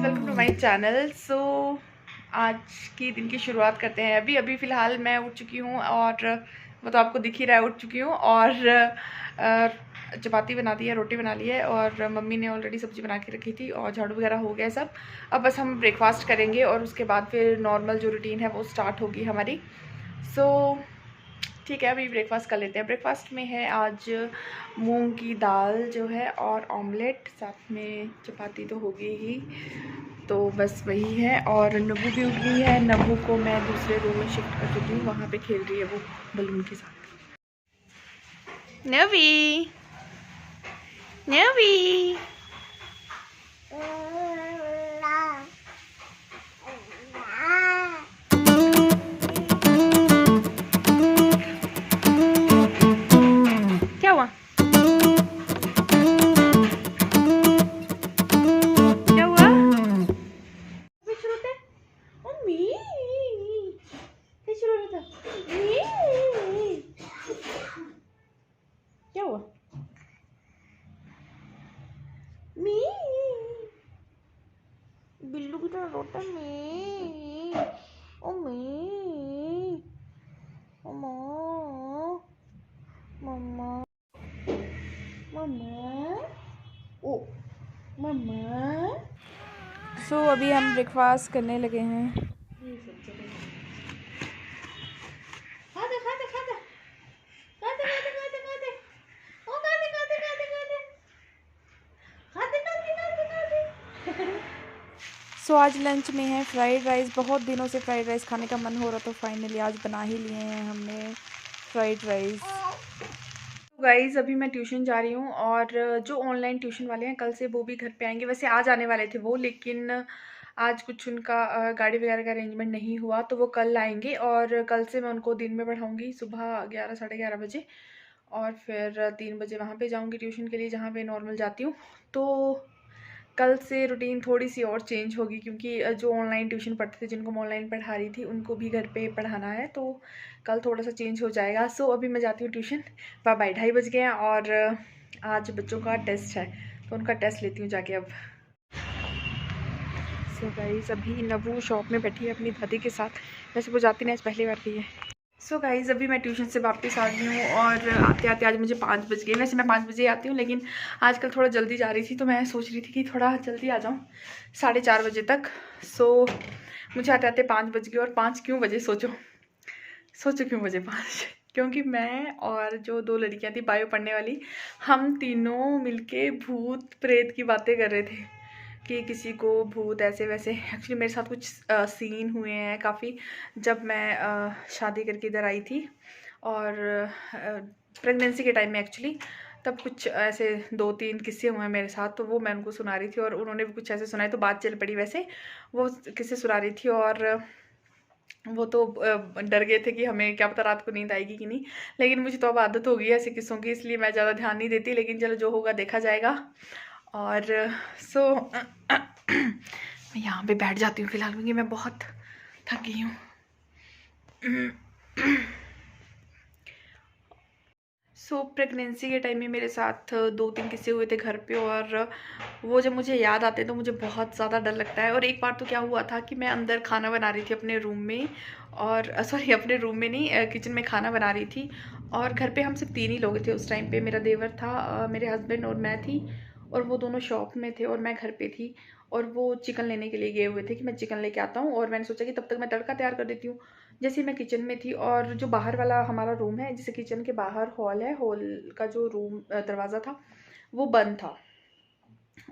Guys, welcome to my channel. आज की दिन की शुरुआत करते हैं। अभी अभी फ़िलहाल मैं उठ चुकी हूँ और वो तो आपको दिख ही रहा है, उठ चुकी हूँ और चपाती बना दी है, रोटी बना ली है और मम्मी ने ऑलरेडी सब्ज़ी बना के रखी थी और झाड़ू वगैरह हो गया सब। अब बस हम ब्रेकफास्ट करेंगे और उसके बाद फिर नॉर्मल जो रूटीन है वो स्टार्ट होगी हमारी। ठीक है, अभी ब्रेकफास्ट कर लेते हैं। ब्रेकफास्ट में है आज मूंग की दाल जो है और ऑमलेट, साथ में चपाती तो होगी ही, तो बस वही है। और नब्बू भी उठ गई है। नब्बू को मैं दूसरे रूम में शिफ्ट कर चुकी हूँ, वहाँ पे खेल रही है वो बलून के साथ। नवी, नवी, क्या हुआ? क्या हुआ? क्या हुआ? मी बिल्लू की तरह रोता मी। ओ मी, मम्मा, मम्मा, मम्मा, ओ मम्मा। अभी हम ब्रेकफास्ट करने लगे हैं। आज लंच में है फ्राइड राइस। बहुत दिनों से फ्राइड राइस खाने का मन हो रहा, तो फाइनली आज बना ही लिए हैं हमने फ्राइड राइस। गाइज़, अभी मैं ट्यूशन जा रही हूँ और जो ऑनलाइन ट्यूशन वाले हैं कल से वो भी घर पे आएंगे। वैसे आज आने वाले थे वो, लेकिन आज कुछ उनका गाड़ी वगैरह का अरेंजमेंट नहीं हुआ, तो वो कल आएंगे और कल से मैं उनको दिन में पढ़ाऊँगी सुबह 11 साढ़े 11 बजे, और फिर 3 बजे वहाँ पे जाऊँगी ट्यूशन के लिए जहाँ पे नॉर्मल जाती हूँ। तो कल से रूटीन थोड़ी सी और चेंज होगी, क्योंकि जो ऑनलाइन ट्यूशन पढ़ते थे, जिनको मैं ऑनलाइन पढ़ा रही थी, उनको भी घर पे पढ़ाना है, तो कल थोड़ा सा चेंज हो जाएगा। अभी मैं जाती हूँ ट्यूशन। Bye bye. 2:30 बज गए हैं और आज बच्चों का टेस्ट है, तो उनका टेस्ट लेती हूँ जाके अब। गाइस, अभी नबू शॉप में बैठी है अपनी दादी के साथ। वैसे वो जाती नहीं, आज पहली बार गई है। गाइज़, अभी मैं ट्यूशन से वापस आ गई हूँ और आते आते आज मुझे 5 बज गए। वैसे मैं 5 बजे आती हूँ, लेकिन आजकल थोड़ा जल्दी जा रही थी, तो मैं सोच रही थी कि थोड़ा जल्दी आ जाऊँ 4:30 बजे तक। मुझे आते आते 5 बज गए। और 5 क्यों बजे? सोचो क्यों बजे 5? क्योंकि मैं और जो 2 लड़कियाँ थी बायो पढ़ने वाली, हम तीनों मिलके भूत प्रेत की बातें कर रहे थे कि किसी को भूत ऐसे वैसे। एक्चुअली मेरे साथ कुछ सीन हुए हैं काफ़ी, जब मैं शादी करके इधर आई थी और प्रेगनेंसी के टाइम में एक्चुअली, तब कुछ ऐसे 2-3 किस्से हुए हैं मेरे साथ, तो वो मैं उनको सुना रही थी और उन्होंने भी कुछ ऐसे सुनाए, तो बात चल पड़ी। वैसे वो किस्से सुना रही थी और वो तो डर गए थे कि हमें क्या पता रात को नींद आएगी कि नहीं, लेकिन मुझे तो अब आदत हो गई है ऐसे किस्सों की, इसलिए मैं ज़्यादा ध्यान नहीं देती। लेकिन चलो, जो होगा देखा जाएगा। और मैं यहाँ पे बैठ जाती हूँ फ़िलहाल, क्योंकि मैं बहुत थक गई हूँ। प्रेगनेंसी के टाइम में मेरे साथ 2-3 किस्से हुए थे घर पे, और वो जब मुझे याद आते हैं तो मुझे बहुत ज़्यादा डर लगता है। और एक बार तो क्या हुआ था कि मैं अंदर खाना बना रही थी अपने रूम में, और सॉरी, अपने रूम में नहीं, किचन में खाना बना रही थी। और घर पे हम सिर्फ 3 ही लोग थे उस टाइम पे। मेरा देवर था, मेरे हस्बैंड और मैं थी, और वो दोनों शॉप में थे और मैं घर पे थी। और वो चिकन लेने के लिए गए हुए थे कि मैं चिकन लेके आता हूँ, और मैंने सोचा कि तब तक मैं तड़का तैयार कर देती हूँ। जैसे मैं किचन में थी, और जो बाहर वाला हमारा रूम है, जैसे किचन के बाहर हॉल है, हॉल का जो रूम दरवाज़ा था वो बंद था।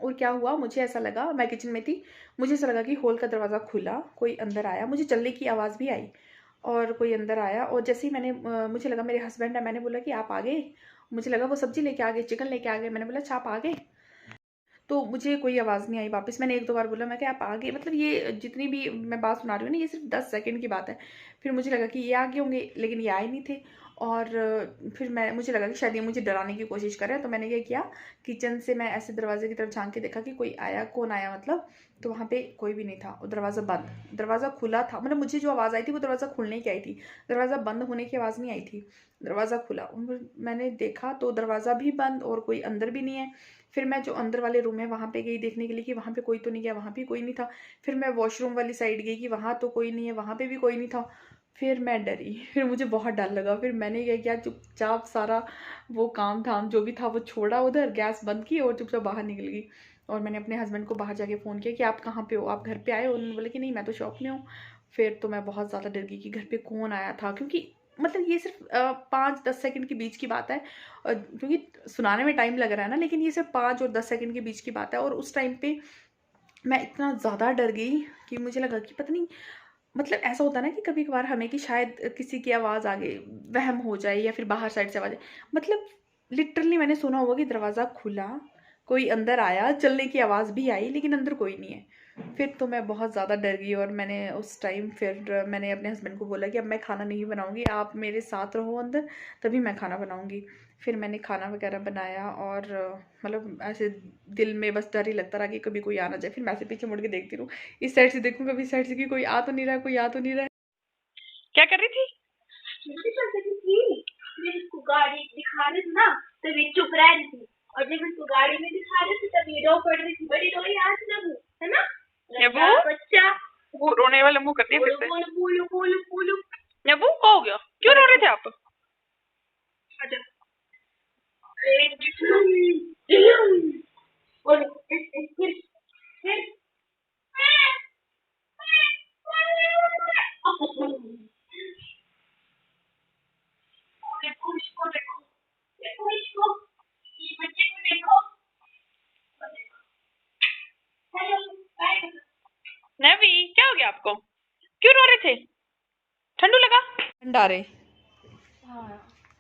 और क्या हुआ, मुझे ऐसा लगा, मैं किचन में थी, मुझे ऐसा लगा कि हॉल का दरवाज़ा खुला, कोई अंदर आया, मुझे चलने की आवाज़ भी आई और कोई अंदर आया। और जैसे ही मैंने मुझे लगा मेरे हस्बैंड है, मैंने बोला कि आप आ गए। मुझे लगा वो सब्ज़ी लेके आ गए, चिकन लेके आ गए। मैंने बोला अच्छा आप आ गए, तो मुझे कोई आवाज़ नहीं आई वापस। मैंने 1-2 बार बोला, मैं क्या आप आ गए, मतलब ये जितनी भी मैं बात सुना रही हूँ ना, ये सिर्फ 10 सेकंड की बात है। फिर मुझे लगा कि ये आ गए होंगे, लेकिन ये आए नहीं थे। और फिर मुझे लगा कि शायद ये मुझे डराने की कोशिश कर रहा है, तो मैंने क्या किया, किचन से मैं ऐसे दरवाजे की तरफ झांक के देखा कि कोई आया, कौन आया मतलब, तो वहाँ पे कोई भी नहीं था। दरवाज़ा बंद, दरवाज़ा खुला था, मतलब मुझे जो आवाज़ आई थी वो दरवाज़ा खुलने की आई थी, दरवाज़ा बंद होने की आवाज़ नहीं आई थी, दरवाज़ा खुला। मैंने देखा तो दरवाज़ा भी बंद और कोई अंदर भी नहीं है। फिर मैं जो अंदर वाले रूम है वहाँ पे गई देखने के लिए कि वहाँ पे कोई तो नहीं गया, वहाँ भी कोई नहीं था। फिर मैं वॉशरूम वाली साइड गई कि वहाँ तो कोई नहीं है, वहाँ पे भी कोई नहीं था। फिर मैं डरी, फिर मुझे बहुत डर लगा। फिर मैंने क्या किया, चुपचाप सारा वो काम धाम जो भी था वो छोड़ा, उधर गैस बंद की और चुपचाप बाहर निकल गई। और मैंने अपने हस्बैंड को बाहर जाके फ़ोन किया कि आप कहाँ पे हो, आप घर पे आए हो? उन्होंने बोला कि नहीं मैं तो शॉप में हूँ। फिर तो मैं बहुत ज़्यादा डर गई कि घर पे कौन आया था, क्योंकि मतलब ये सिर्फ 5-10 सेकंड के बीच की बात है, क्योंकि सुनाने में टाइम लग रहा है ना, लेकिन ये सिर्फ 5 और 10 सेकंड के बीच की बात है। और उस टाइम पे मैं इतना ज़्यादा डर गई कि मुझे लगा कि पता नहीं, मतलब ऐसा होता है ना कि कभी कभार हमें कि शायद किसी की आवाज़ आगे वहम हो जाए या फिर बाहर साइड से आवाज़ आए। मतलब लिटरली मैंने सुना होगा कि दरवाज़ा खुला, कोई अंदर आया, चलने की आवाज़ भी आई, लेकिन अंदर कोई नहीं है। फिर तो मैं बहुत ज़्यादा डर गई और मैंने उस टाइम फिर मैंने अपने हस्बैंड को बोला कि अब मैं खाना नहीं बनाऊँगी, आप मेरे साथ रहो अंदर, तभी मैं खाना बनाऊँगी। फिर मैंने खाना वगैरह बनाया और मतलब ऐसे दिल में बस डर ही लगता रहा कि कभी कोई आ ना जाए। फिर मैं ऐसे पीछे मुड़ के देखती रहूँ, इस साइड से देखूँ, कभी इस साइड से कि कोई आ तो नहीं रहा, कोई आ तो नहीं रहा। क्या कर रही थी? जब इसको गाड़ी दिखा रहे थे ना तब ये चुप रह रही थी, और जब इसको गाड़ी में दिखा रहे थे तब ये रो पड़ रही थी, बड़ी रोई आज नबू, है ना बच्चा, वो रोने वाला मुंह करती है फिर से। बोलो बोलो बोलो। नबू क्या हो गया, क्यों रो रहे थे आप? नबी क्या हो गया आपको, क्यों रो रहे थे? ठंडू लगा? भंडारे?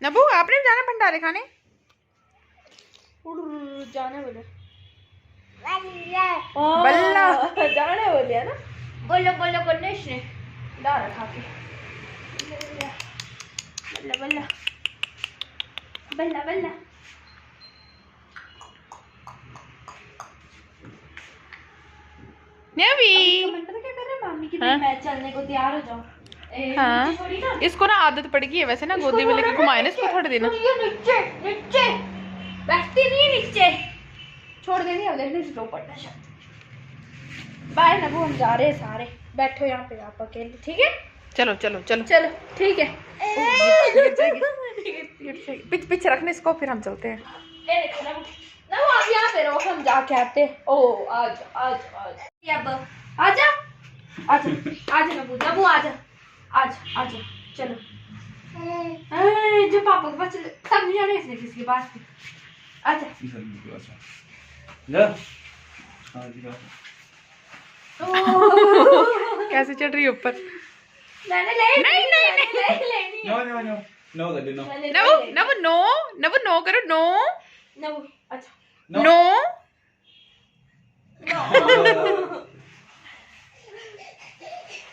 नबू आपने जाना भंडारे खाने? जाने बोले बल्ला जाने बोले है ना, बोलो बोलो गणेश ने डाल खा के बल्ला बल्ला बल्ला बल्ला। नबी पता क्या कर रहे हैं मामी की, मैं चलने को तैयार हो जाऊं। हाँ, इसको ना आदत पड़ गई है वैसे ना, गोदी में लेके घुमाए ना इसको थोड़े दिन। नीचे नीचे बैठती नहीं, नीचे छोड़ दे, नहीं अगले दिन पड़ना शायद। बाय नबू, हम जा रहे हैं सारे, बैठो यहाँ पे आप अकेले, ठीक है? चलो चलो चलो चलो ठीक है। पीछे रखने इसको, फिर हम चलते हैं। नबू आप यहाँ पे रहो, हम जाके आते। ओ आज आज आज अब आजा आजा आजा नबू, नबू आजा आज आजा, चलो जो पापा के पास सब नहीं जाने इसने किसके पास, आजा कैसे चढ़ रही है ऊपर? मैंने नहीं नहीं नहीं नो नबू नबू नो, नबू नो करो, नो नबू, अच्छा नो।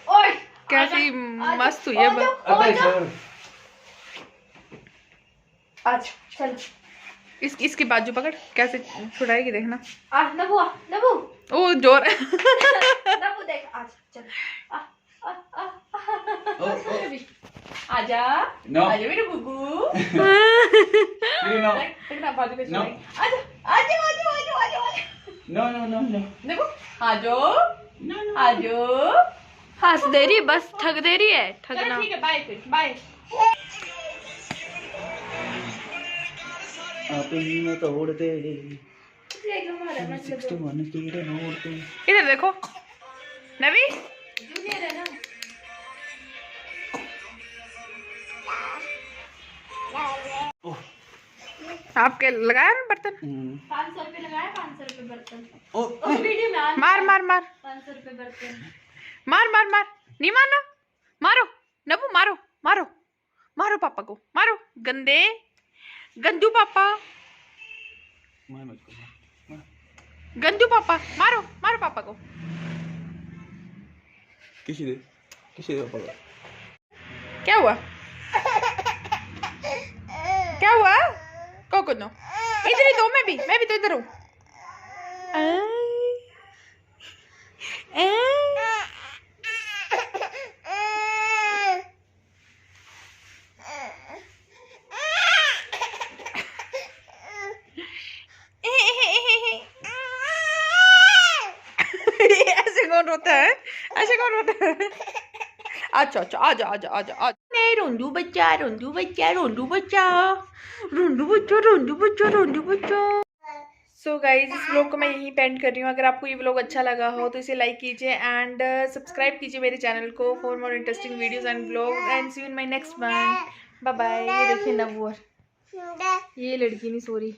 ओए कैसी मस्त हुई है। अच्छा चलो इसकी बाजू पकड़, कैसे छुड़ाएगी देखना। नबू नबू, ओ जोर नबू देख, आज चल आजा आजा मेरे गुगू, देखना बाजू पे छुड़ाएगी। आजा आजा आजा आजा आजा नबू, आजो आजो, हंस दे रही, बस ठग दे रही है, ठगना। ठीक है, बाय फिर बाय। इधर देखो नबी, जूनियर है ना। आपके लगाया ना बर्तन? 500 रुपए लगाया, 500 रुपए बर्तन। वीडियो में मार मार मार 500 रुपए बर्तन, मार मार मार, नहीं मारना, मारो नबू, मारो मारो मारो पापा को, मारो गंदे गंदू पापा, गंदू पापा, मारो मारो पापा को। किसी दे पापा को। क्या हुआ? क्या हुआ? कोको नो, इधर ही दो, मैं भी तो इधर हूँ। ऐसे कौन रोता है? ऐसे कौन रोता है? अच्छा अच्छा, आजा आजा आजा आजा। नहीं, रोंदू बच्चा, रोंदू बच्चा, रोंदू बच्चा, रोंदू बच्चा, रोंदू बच्चा, रोंदू बच्चा। सो गाइज, इस व्लॉग को मैं यहीं पेंड कर रही हूँ। अगर आपको ये व्लॉग अच्छा लगा हो तो इसे लाइक कीजिए एंड सब्सक्राइब कीजिए मेरे चैनल को for more interesting videos and vlog and see you in my next one. Bye bye. ये देखिए नवूर, ये लड़की नहीं सो रही।